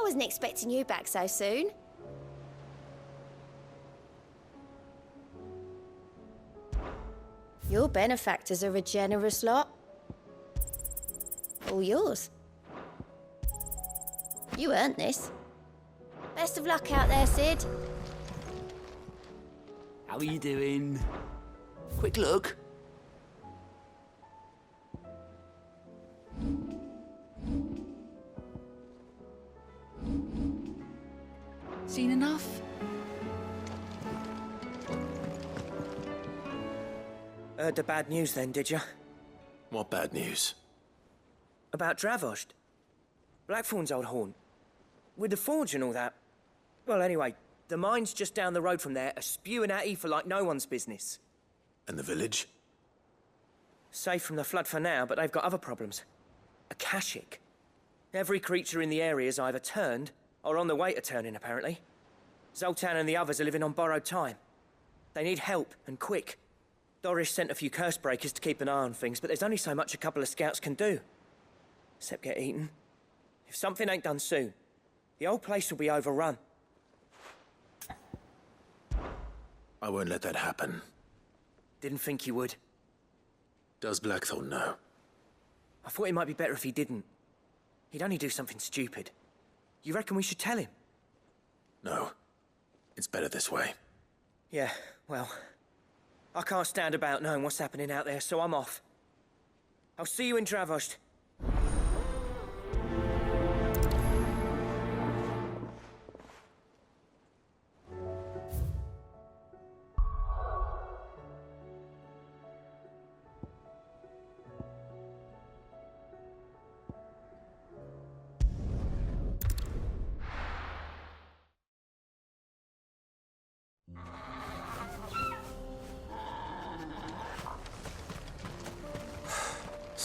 wasn't expecting you back so soon. Your benefactors are a generous lot. All yours. You earned this. Best of luck out there, Sid. How are you doing? Quick look. Seen enough? Heard the bad news then, did you? What bad news? About Dravost. Blackthorn's old haunt. With the forge and all that. Well, anyway, the mines just down the road from there are spewing out ether like no one's business. And the village? Safe from the flood for now, but they've got other problems. Akashic. Every creature in the area is either turned or on the way to turning, apparently. Zoltan and the others are living on borrowed time. They need help, and quick. Doris sent a few curse breakers to keep an eye on things, but there's only so much a couple of scouts can do. Except get eaten. If something ain't done soon, the old place will be overrun. I won't let that happen. Didn't think you would. Does Blackthorn know? I thought it might be better if he didn't. He'd only do something stupid. You reckon we should tell him? No. It's better this way. Yeah, well, I can't stand about knowing what's happening out there, so I'm off. I'll see you in Dravost.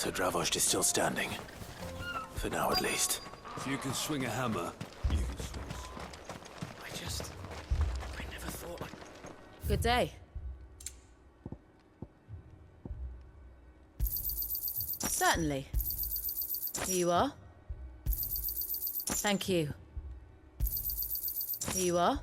So Dravost is still standing. For now, at least. If you can swing a hammer, you can swing I never thought Good day. Certainly. Here you are. Thank you. Here you are.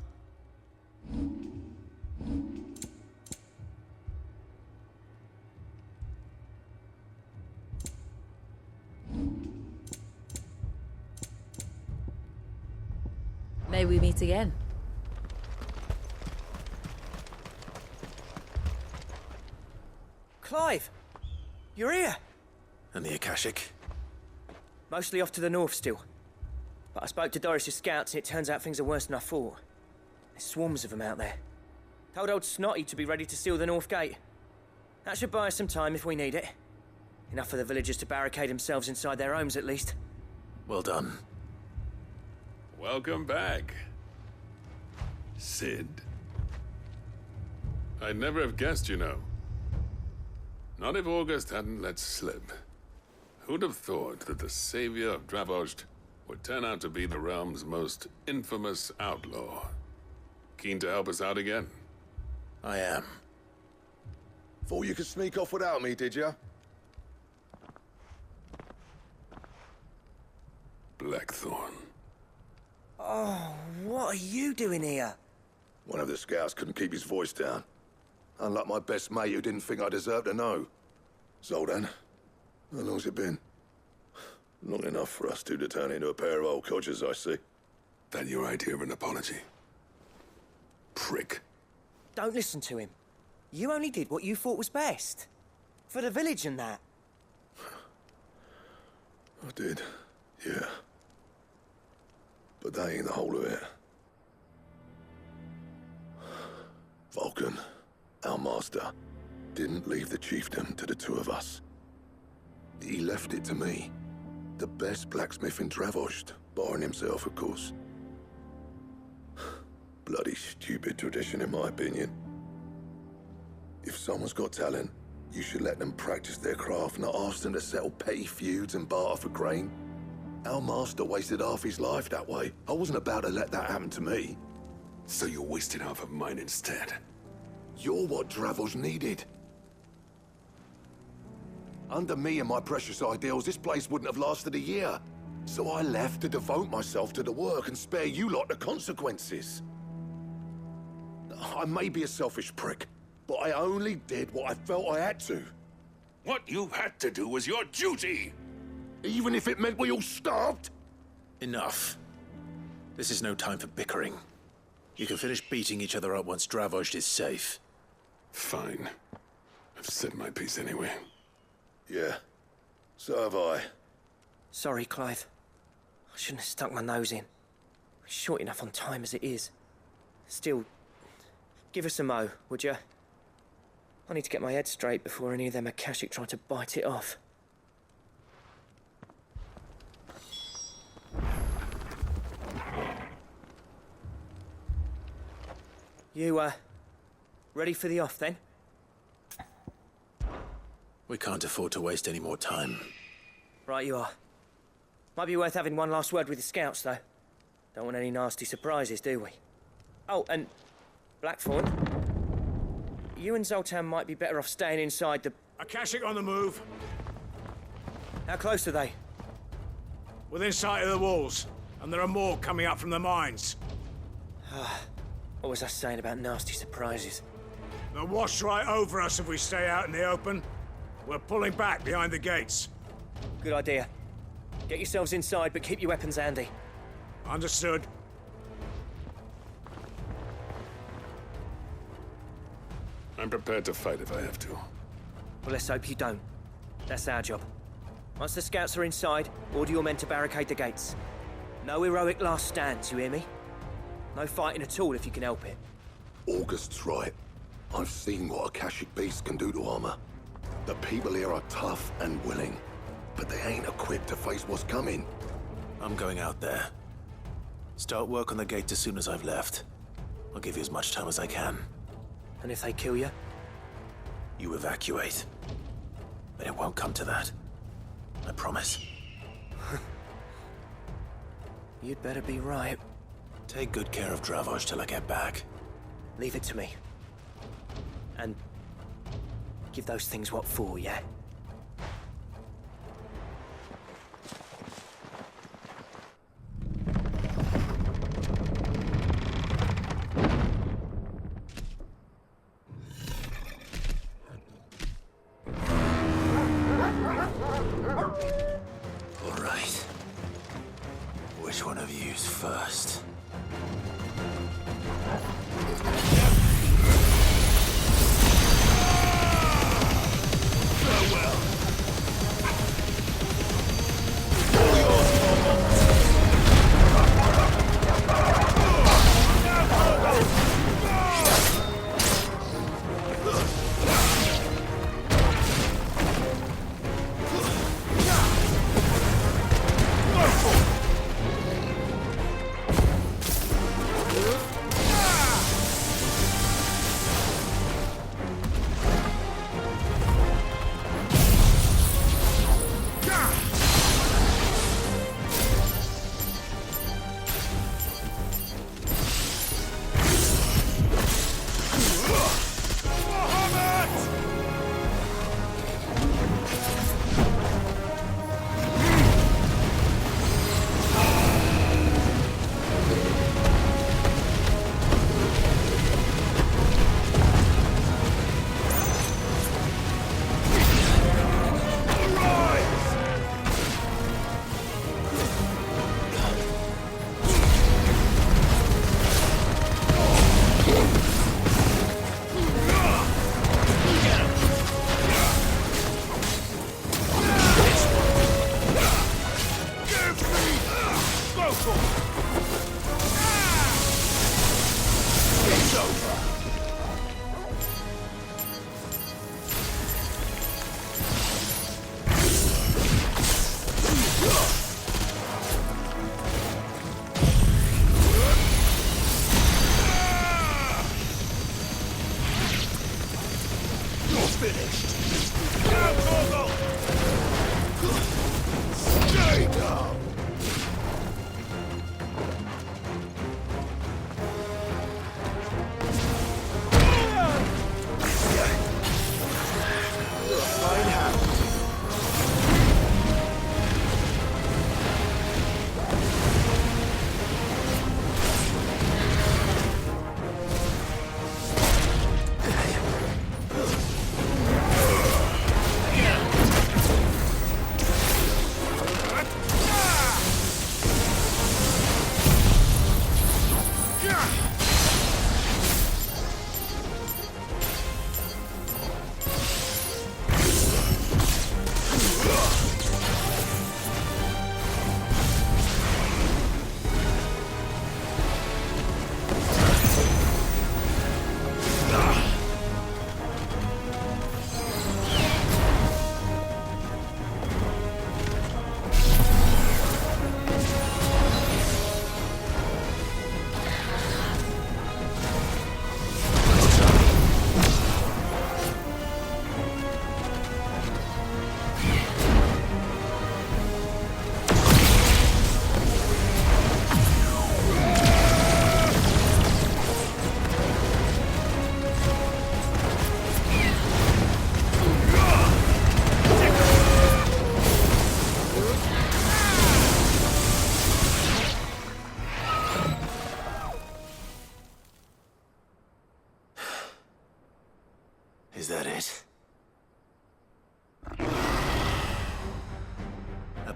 May we meet again. Clive! You're here! And the Akashic? Mostly off to the north still. But I spoke to Doris's scouts and it turns out things are worse than I thought. There's swarms of them out there. Told old Snotty to be ready to seal the north gate. That should buy us some time if we need it. Enough for the villagers to barricade themselves inside their homes at least. Well done. Welcome back, Sid. I'd never have guessed, you know. Not if August hadn't let slip. Who'd have thought that the savior of Dravost would turn out to be the realm's most infamous outlaw? Keen to help us out again? I am. Thought you could sneak off without me, did you? Blackthorn. Oh, what are you doing here? One of the scouts couldn't keep his voice down. Unlike my best mate who didn't think I deserved to know. Zoltan, how long's it been? Long enough for us two to turn into a pair of old codgers, I see. That your idea of an apology? Prick. Don't listen to him. You only did what you thought was best. For the village and that. I did, yeah. But that ain't the whole of it. Vulcan, our master, didn't leave the chiefdom to the two of us. He left it to me, the best blacksmith in Dravost, barring himself, of course. Bloody stupid tradition, in my opinion. If someone's got talent, you should let them practice their craft, not ask them to settle petty feuds and barter for grain. Our master wasted half his life that way. I wasn't about to let that happen to me. So you wasted half of mine instead. You're what Dravost needed. Under me and my precious ideals, this place wouldn't have lasted a year. So I left to devote myself to the work and spare you lot the consequences. I may be a selfish prick, but I only did what I felt I had to. What you had to do was your duty! Even if it meant we all starved? Enough. This is no time for bickering. You can finish beating each other up once Dravozd is safe. Fine. I've said my piece anyway. Yeah, so have I. Sorry, Clive. I shouldn't have stuck my nose in. We're short enough on time as it is. Still, give us a mo, would you? I need to get my head straight before any of them Akashic try to bite it off. You, ready for the off, then? We can't afford to waste any more time. Right you are. Might be worth having one last word with the scouts, though. Don't want any nasty surprises, do we? Oh, and Blackthorn, you and Zoltan might be better off staying inside the... Akashic on the move. How close are they? Within sight of the walls. And there are more coming up from the mines. What was I saying about nasty surprises? They'll wash right over us if we stay out in the open. We're pulling back behind the gates. Good idea. Get yourselves inside, but keep your weapons handy. Understood. I'm prepared to fight if I have to. Well, let's hope you don't. That's our job. Once the scouts are inside, order your men to barricade the gates. No heroic last stands, you hear me? No fighting at all if you can help it. August's right. I've seen what Akashic beasts can do to armor. The people here are tough and willing, but they ain't equipped to face what's coming. I'm going out there. Start work on the gate as soon as I've left. I'll give you as much time as I can. And if they kill you? You evacuate. But it won't come to that. I promise. You'd better be right. Take good care of Dravozd till I get back. Leave it to me. And give those things what for, yeah? All right. Which one of you's first?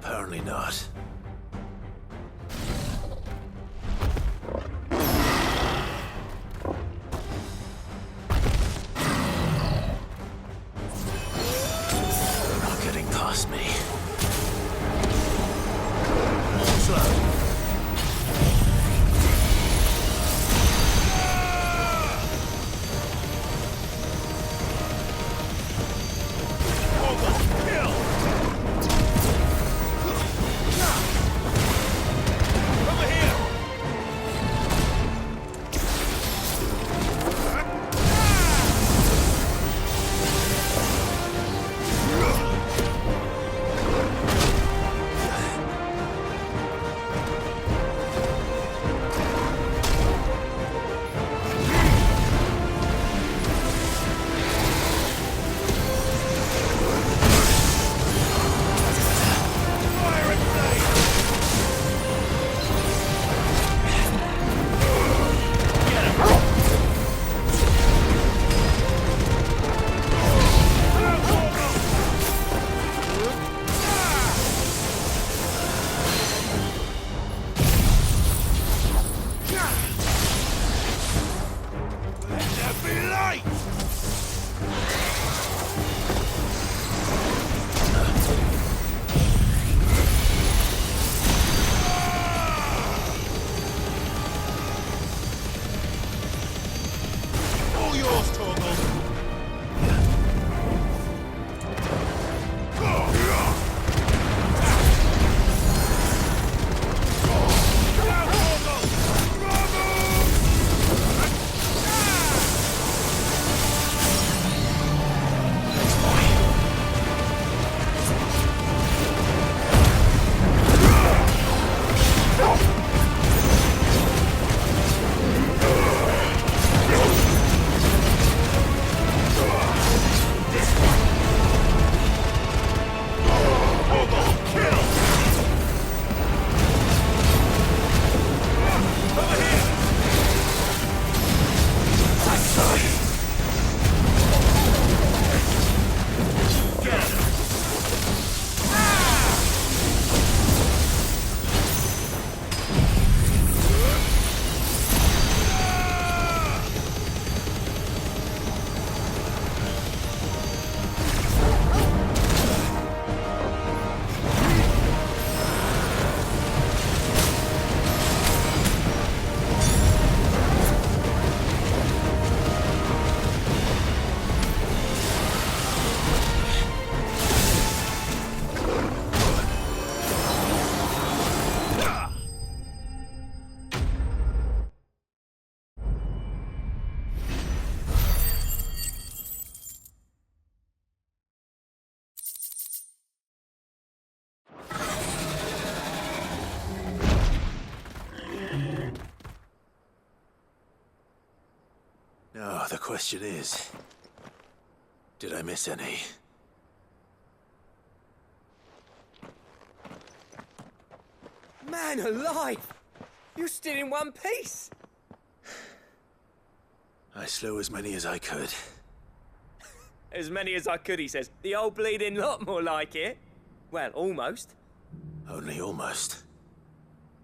Apparently not. They're not getting past me. More slow. Now, the question is, did I miss any? Man alive! You're still in one piece! I slew as many as I could. As many as I could, he says. The old bleeding lot, more like it. Well, almost. Only almost.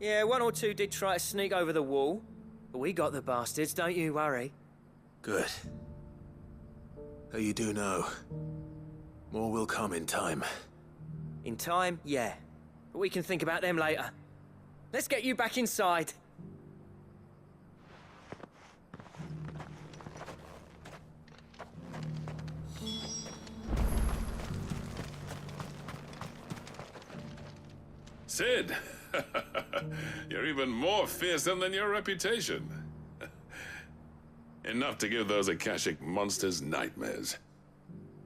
Yeah, one or two did try to sneak over the wall. But we got the bastards, don't you worry. Good. Though you do know, more will come in time. In time, yeah. But we can think about them later. Let's get you back inside. Sid! You're even more fearsome than your reputation. Enough to give those Akashic monsters nightmares.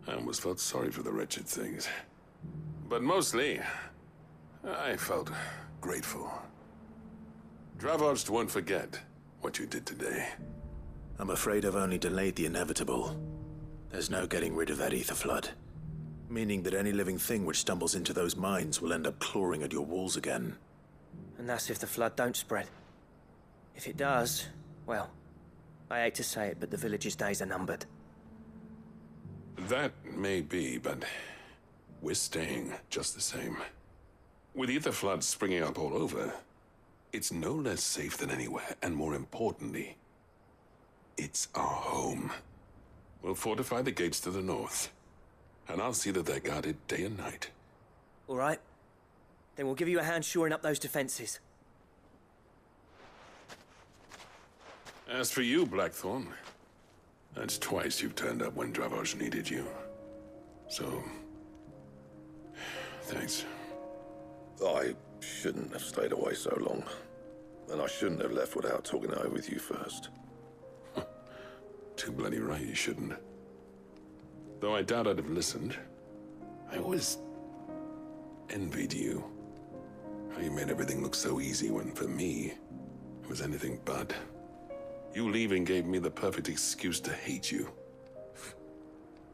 I almost felt sorry for the wretched things. But mostly, I felt grateful. Dravost won't forget what you did today. I'm afraid I've only delayed the inevitable. There's no getting rid of that ether flood. Meaning that any living thing which stumbles into those mines will end up clawing at your walls again. And that's if the flood don't spread. If it does, well, I hate to say it, but the village's days are numbered. That may be, but we're staying just the same. With ether floods springing up all over, it's no less safe than anywhere, and more importantly, it's our home. We'll fortify the gates to the north, and I'll see that they're guarded day and night. All right. Then we'll give you a hand shoring up those defenses. As for you, Blackthorn, that's twice you've turned up when Dravos needed you. So, thanks. I shouldn't have stayed away so long. And I shouldn't have left without talking it over with you first. Too bloody right you shouldn't. Though I doubt I'd have listened. I always envied you. How you made everything look so easy when, for me, it was anything but. You leaving gave me the perfect excuse to hate you.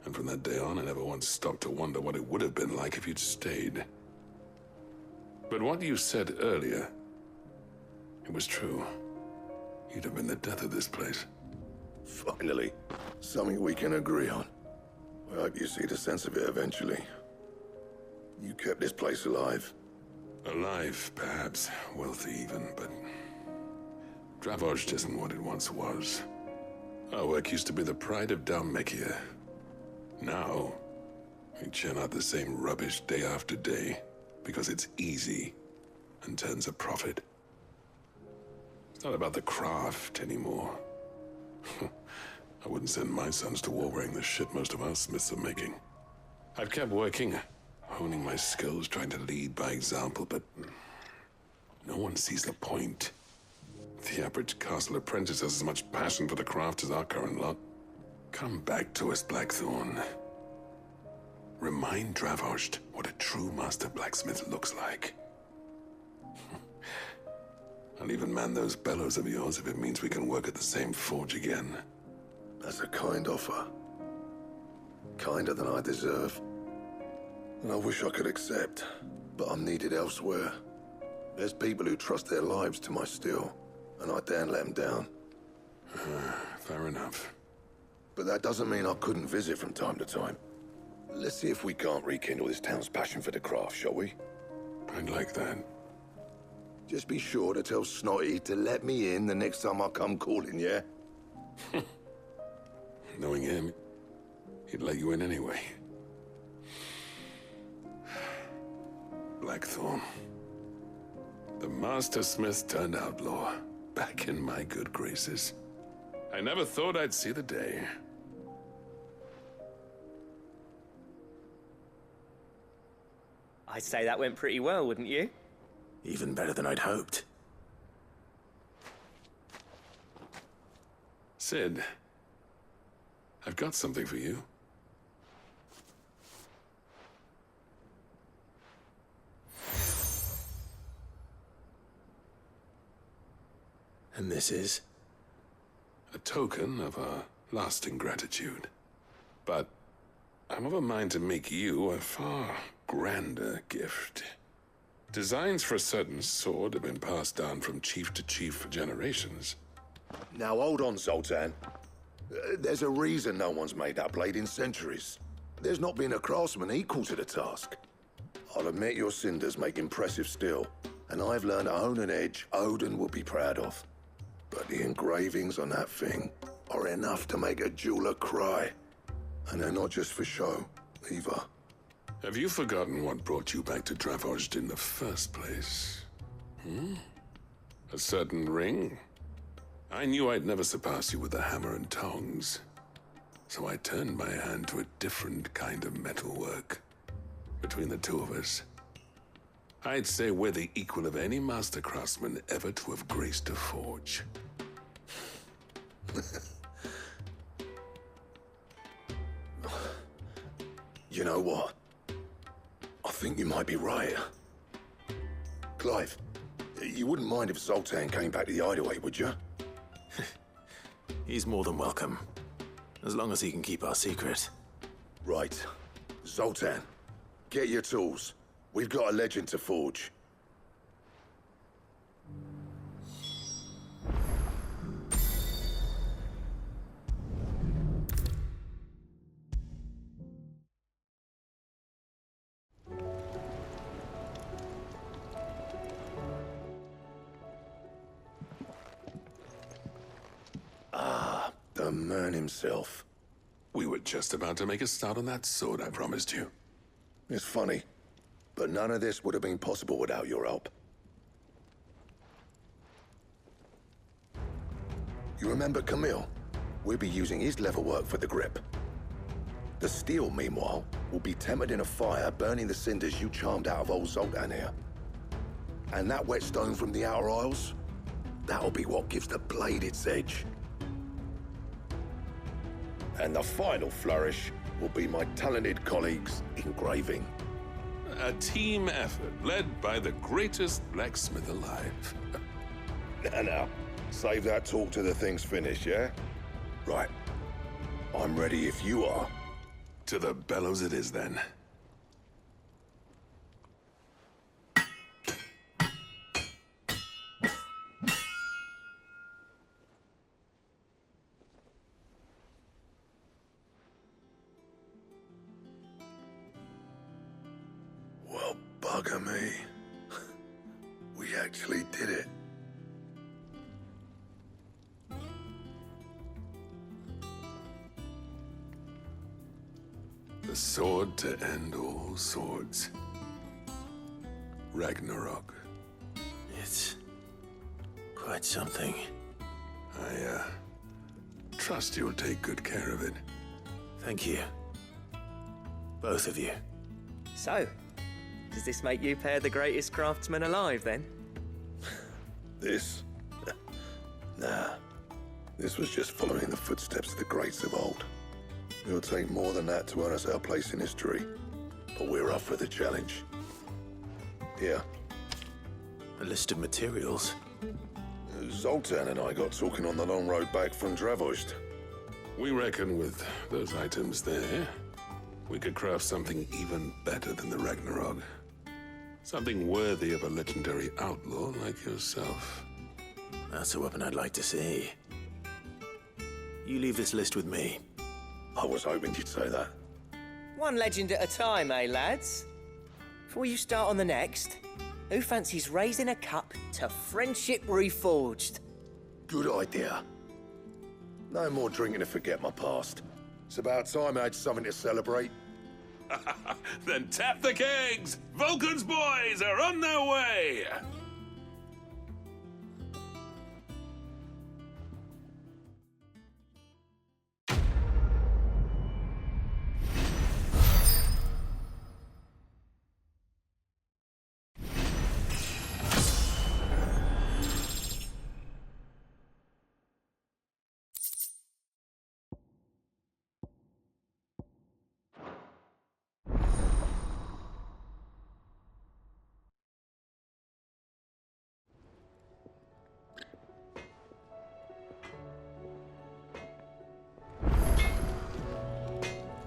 And from that day on, I never once stopped to wonder what it would have been like if you'd stayed. But what you said earlier, it was true. You'd have been the death of this place. Finally, something we can agree on. I hope you see the sense of it eventually. You kept this place alive. Alive, perhaps. Wealthy even, but Dravos isn't what it once was. Our work used to be the pride of Dalmekia. Now, we churn out the same rubbish day after day because it's easy and turns a profit. It's not about the craft anymore. I wouldn't send my sons to war wearing the shit most of our smiths are making. I've kept working, honing my skills, trying to lead by example, but no one sees the point. The average castle apprentice has as much passion for the craft as our current lot. Come back to us, Blackthorn. Remind Dravos what a true master blacksmith looks like. I'll even man those bellows of yours if it means we can work at the same forge again. That's a kind offer. Kinder than I deserve. And I wish I could accept, but I'm needed elsewhere. There's people who trust their lives to my steel, and I daren't let them down. Fair enough. But that doesn't mean I couldn't visit from time to time. Let's see if we can't rekindle this town's passion for the craft, shall we? I'd like that. Just be sure to tell Snotty to let me in the next time I come calling, yeah? Knowing him, he'd let you in anyway. Blackthorn. The Master Smith turned outlaw, back in my good graces. I never thought I'd see the day. I'd say that went pretty well, wouldn't you? Even better than I'd hoped. Sid, I've got something for you. And this is? A token of our lasting gratitude. But I'm of a mind to make you a far grander gift. Designs for a certain sword have been passed down from chief to chief for generations. Now hold on, Zoltan. There's a reason no one's made that blade in centuries. There's not been a craftsman equal to the task. I'll admit your cinders make impressive steel, and I've learned to own an edge Odin will be proud of. But the engravings on that thing are enough to make a jeweler cry. And they're not just for show, either. Have you forgotten what brought you back to Dravos in the first place? A certain ring? I knew I'd never surpass you with the hammer and tongs. So I turned my hand to a different kind of metalwork. Between the two of us, I'd say we're the equal of any master craftsman ever to have graced a forge. You know what? I think you might be right. Clive, you wouldn't mind if Zoltan came back to the Hideaway, would you? He's more than welcome. As long as he can keep our secret. Right. Zoltan, get your tools. We've got a legend to forge. man himself. We were just about to make a start on that sword I promised you. It's funny, but none of this would have been possible without your help. You remember Camille? We'll be using his leatherwork for the grip. The steel, meanwhile, will be tempered in a fire, burning the cinders you charmed out of old Zoltan here. And that whetstone from the Outer Isles, that'll be what gives the blade its edge. And the final flourish will be my talented colleagues' engraving. A team effort led by the greatest blacksmith alive. Now, save that talk till the thing's finished, yeah? Right. I'm ready if you are. To the bellows it is, then. Well, bugger me. We actually did it. The sword to end all swords. Ragnarok. It's quite something. I, trust you'll take good care of it. Thank you. Both of you. So, does this make you pair the greatest craftsman alive, then? This? Nah. This was just following the footsteps of the greats of old. It'll take more than that to earn us our place in history. But we're up for the challenge. Here. A list of materials. Zoltan and I got talking on the long road back from Dravost. We reckon with those items there, we could craft something even better than the Ragnarok. Something worthy of a legendary outlaw like yourself. That's a weapon I'd like to see. You leave this list with me. I was hoping you'd say that. One legend at a time, eh, lads? Before you start on the next, who fancies raising a cup to friendship reforged? Good idea. No more drinking to forget my past. It's about time I had something to celebrate. Then tap the kegs! Vulcan's boys are on their way!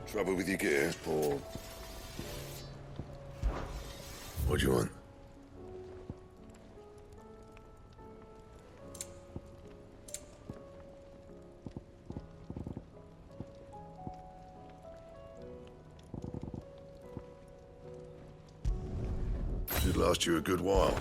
Trouble with your gear, or... What do you want? Should last you a good while.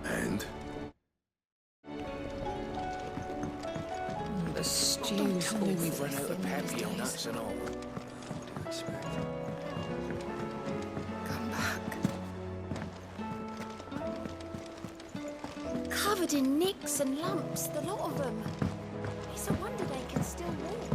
And? The stew's awful. We've run out of peppy on nuts and all. Come back. Covered in nicks and lumps, the lot of them. It's a wonder they can still walk.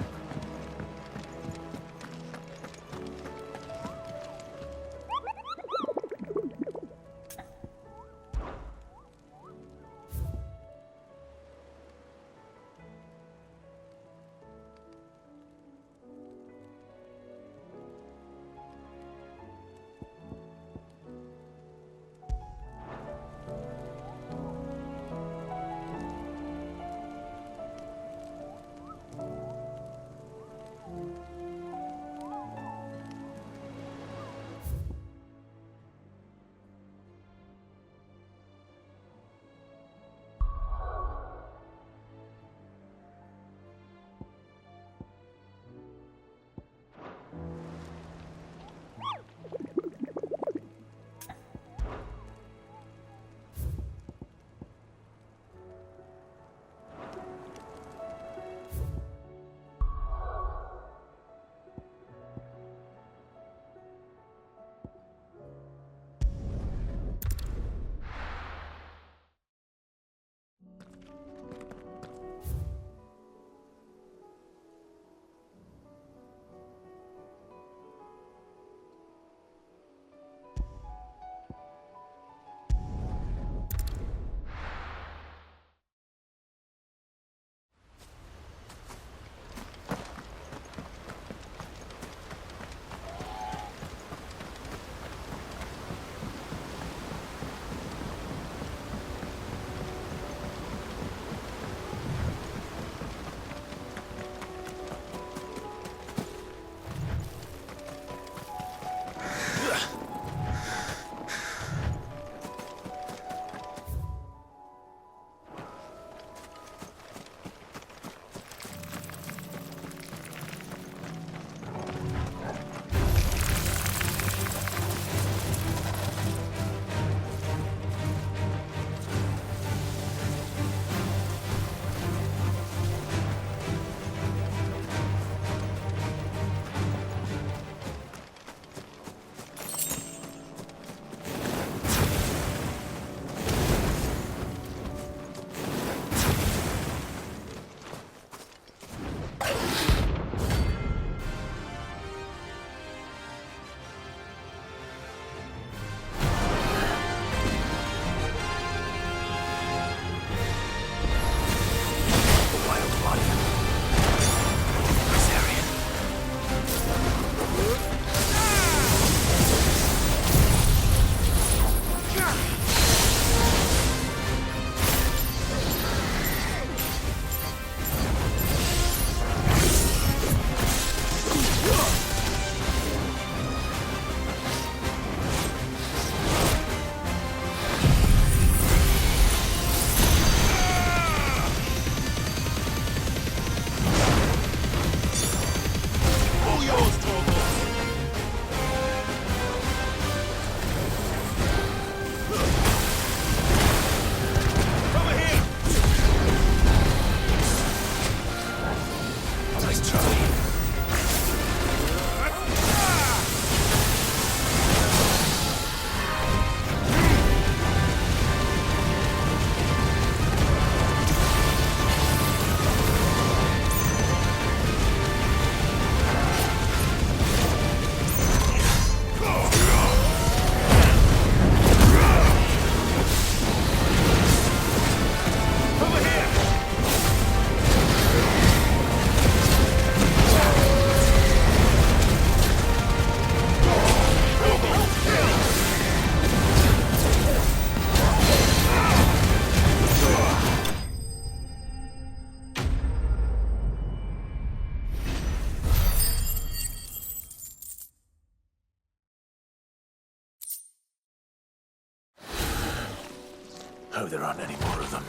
Oh, there aren't any more of them.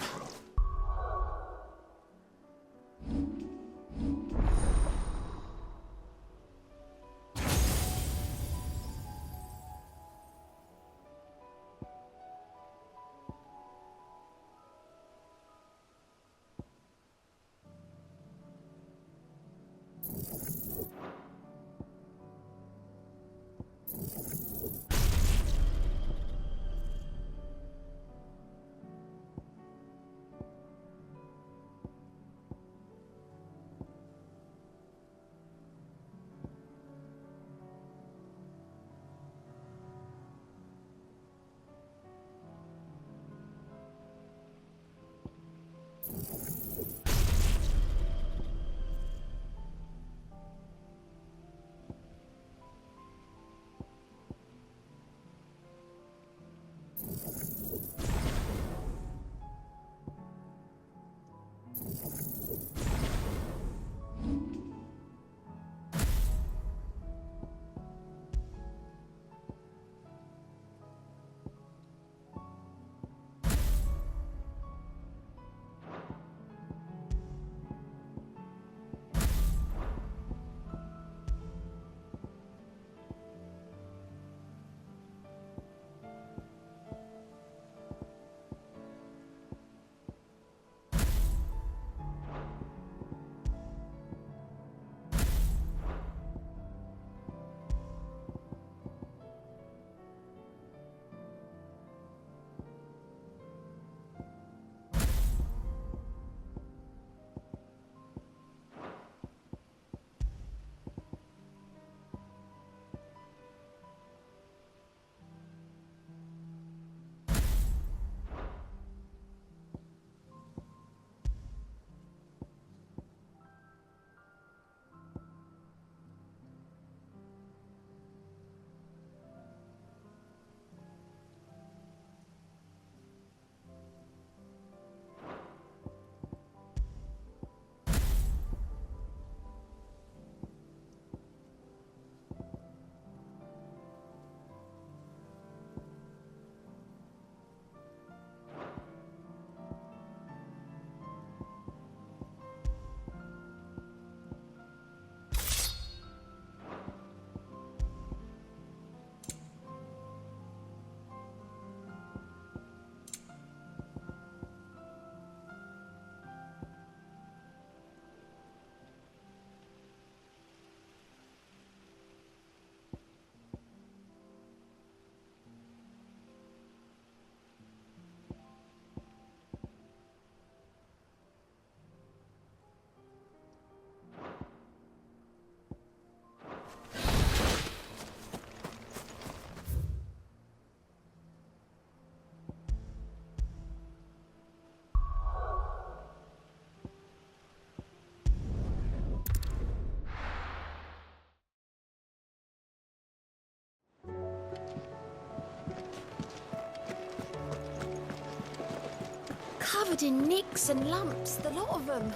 Covered in nicks and lumps, the lot of them.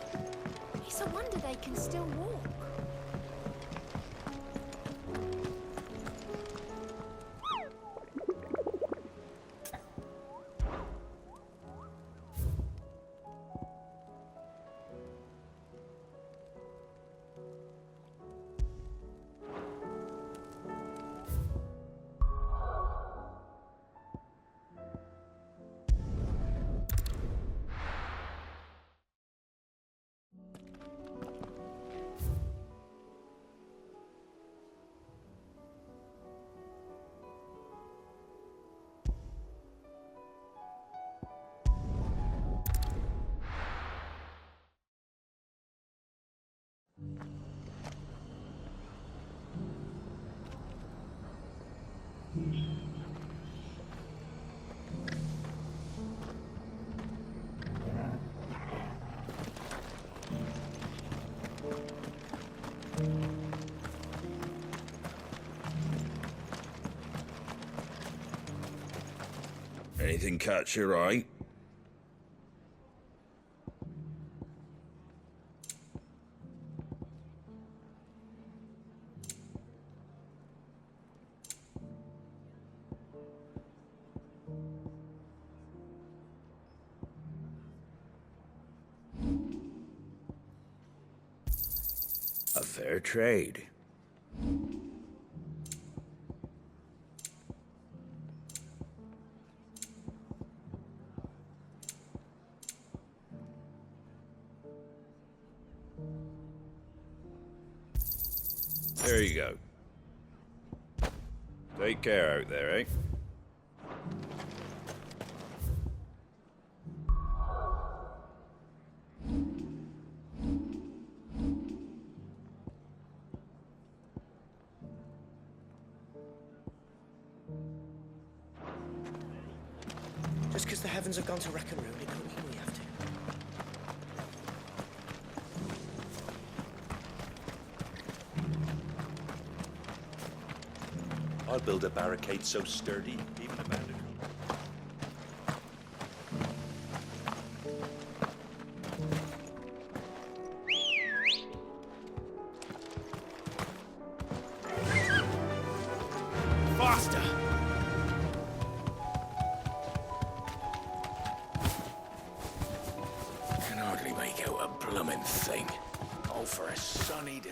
It's a wonder they can still walk. Anything catch your eye? A fair trade. There you go. Take care out there, eh? Just because the heavens have gone to wreck and ruin, it don't mean we have to. I'll build a barricade so sturdy, even a bandit. Faster! Can hardly make out a bloomin' thing. All for a sunny day.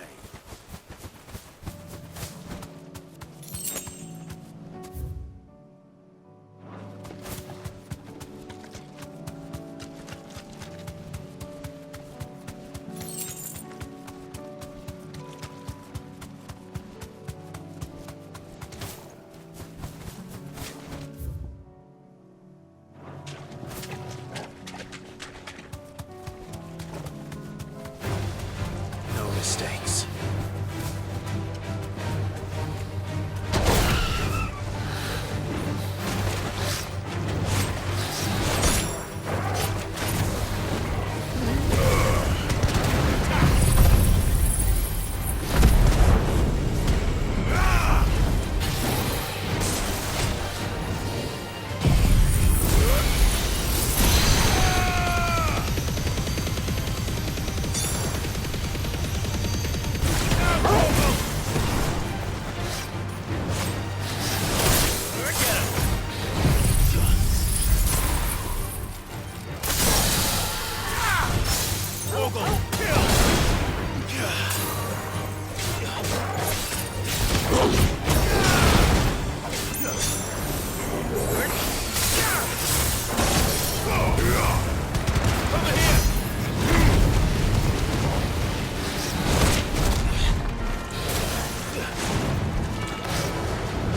No mistakes.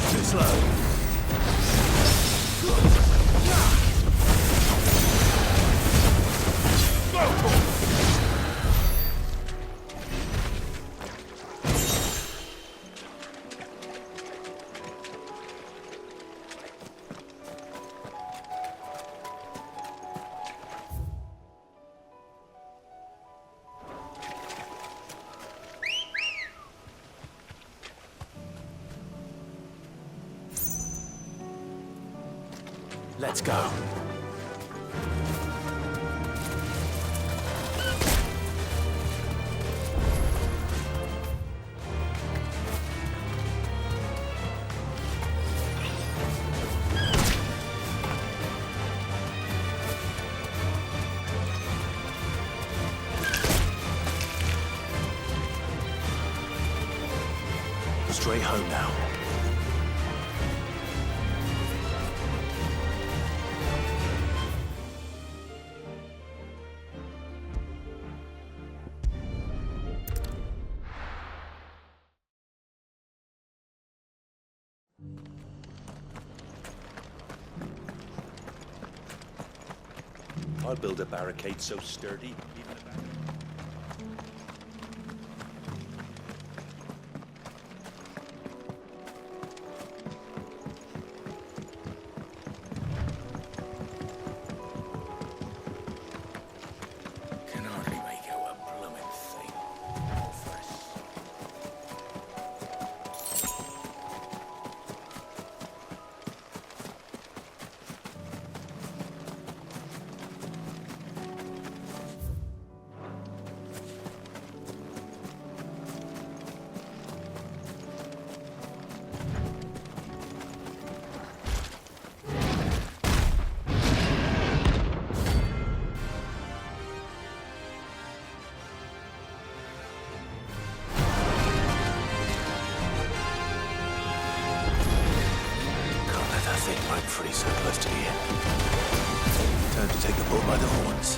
Too slow. Let's go. straight home now. I'll build a barricade so sturdy, even a barricade. Can hardly make out a blooming thing. Break free so close to the end. Time to take the bull by the horns.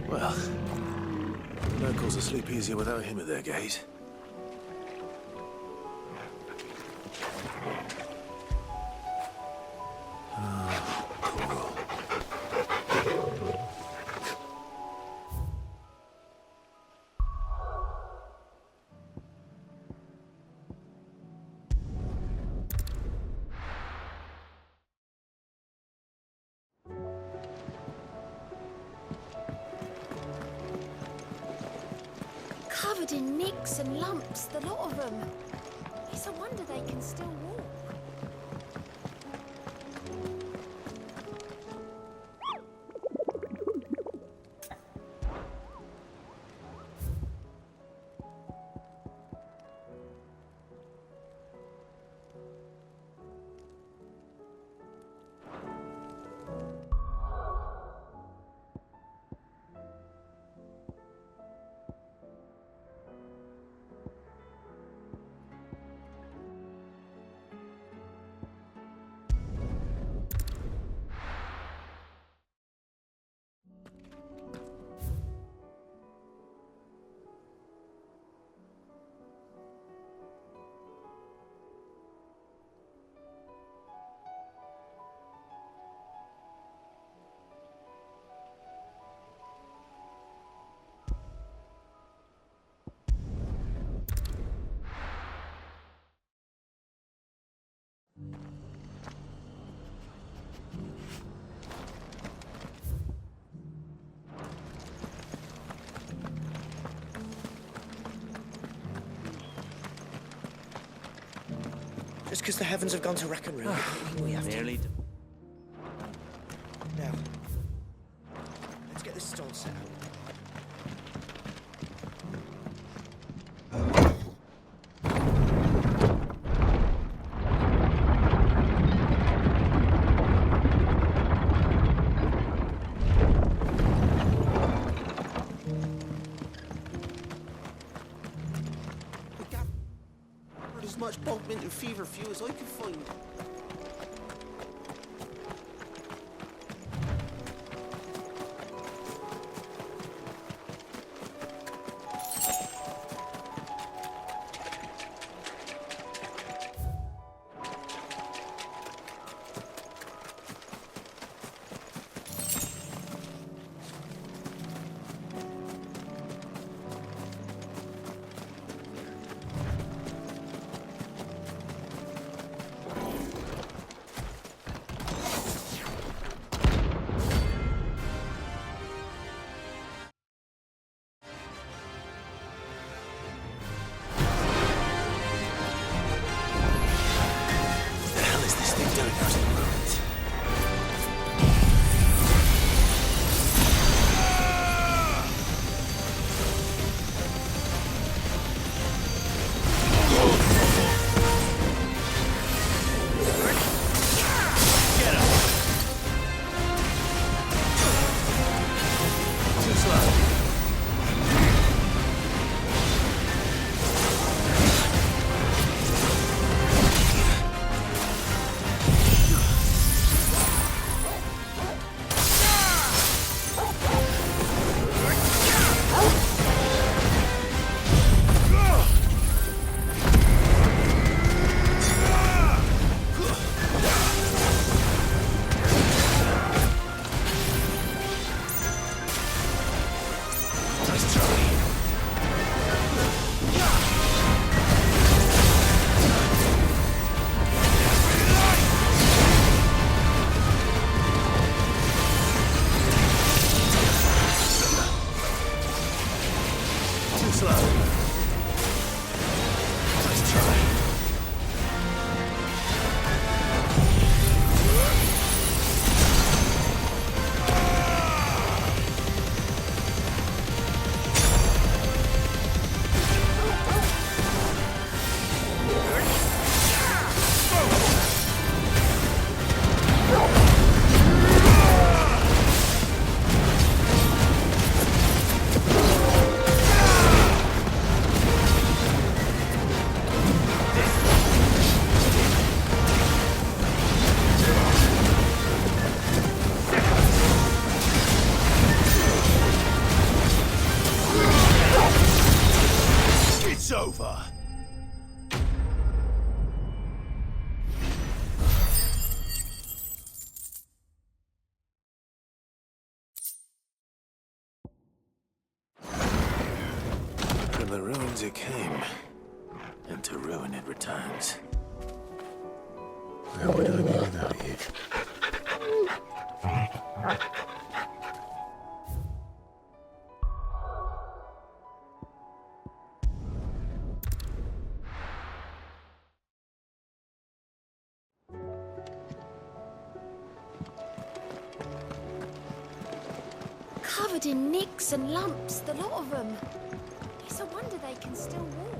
Well, the locals will sleep easier without him at their gate. Covered in nicks and lumps, the lot of them. It's a wonder they can still walk. because the heavens have gone to rack and ruin. We have to. Nearly. Now, let's get this stall set up. As much bog-mint and feverfew as I could find. Over. From the ruins it came, and to ruin it returns. Where would I be without you? Covered in nicks and lumps, the lot of them. It's a wonder they can still walk.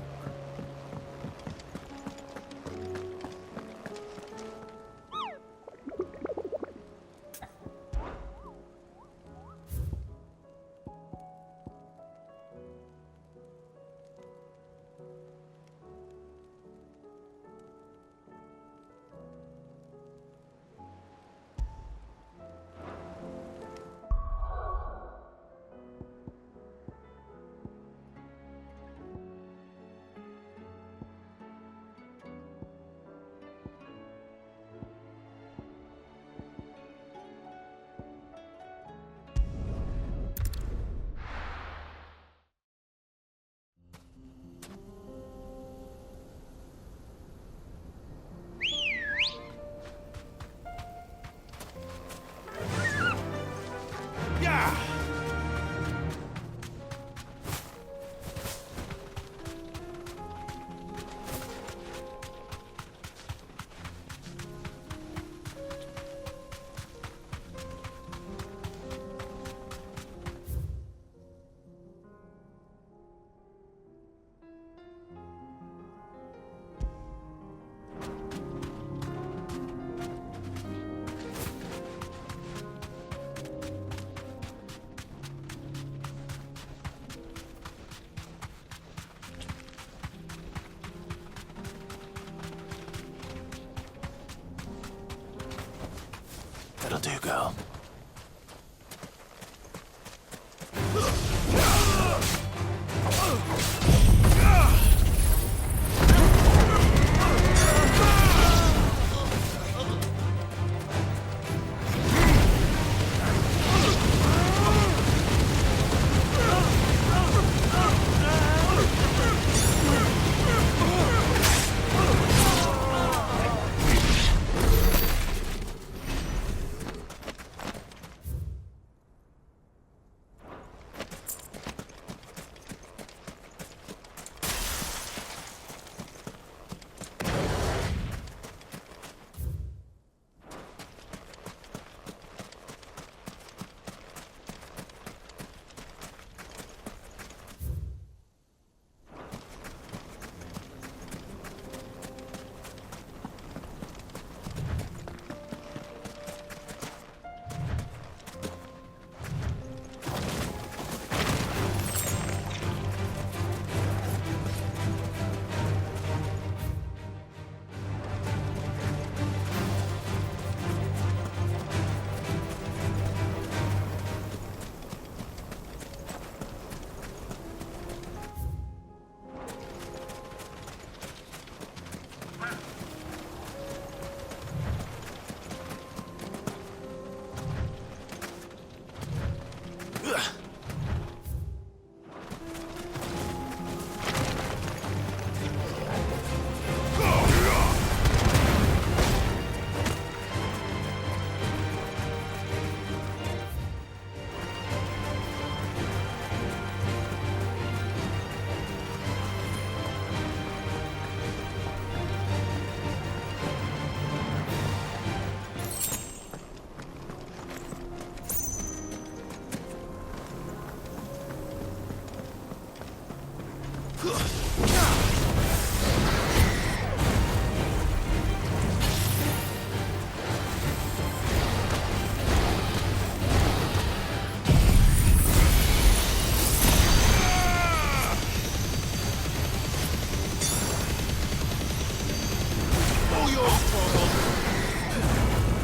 do, girl.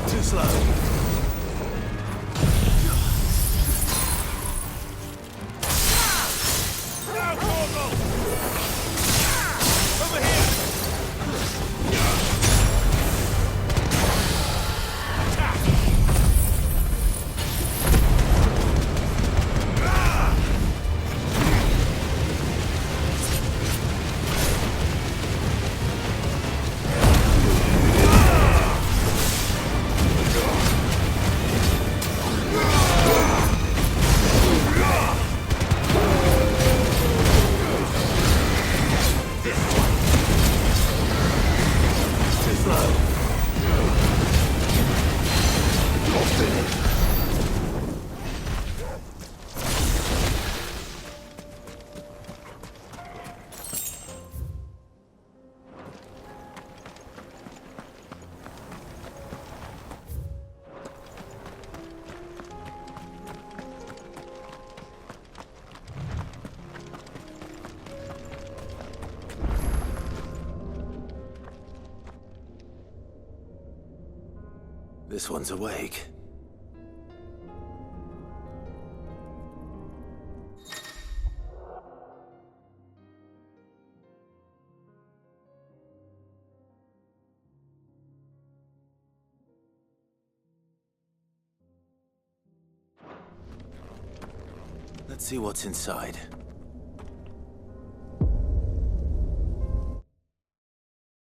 Too slow. This one's awake. Let's see what's inside.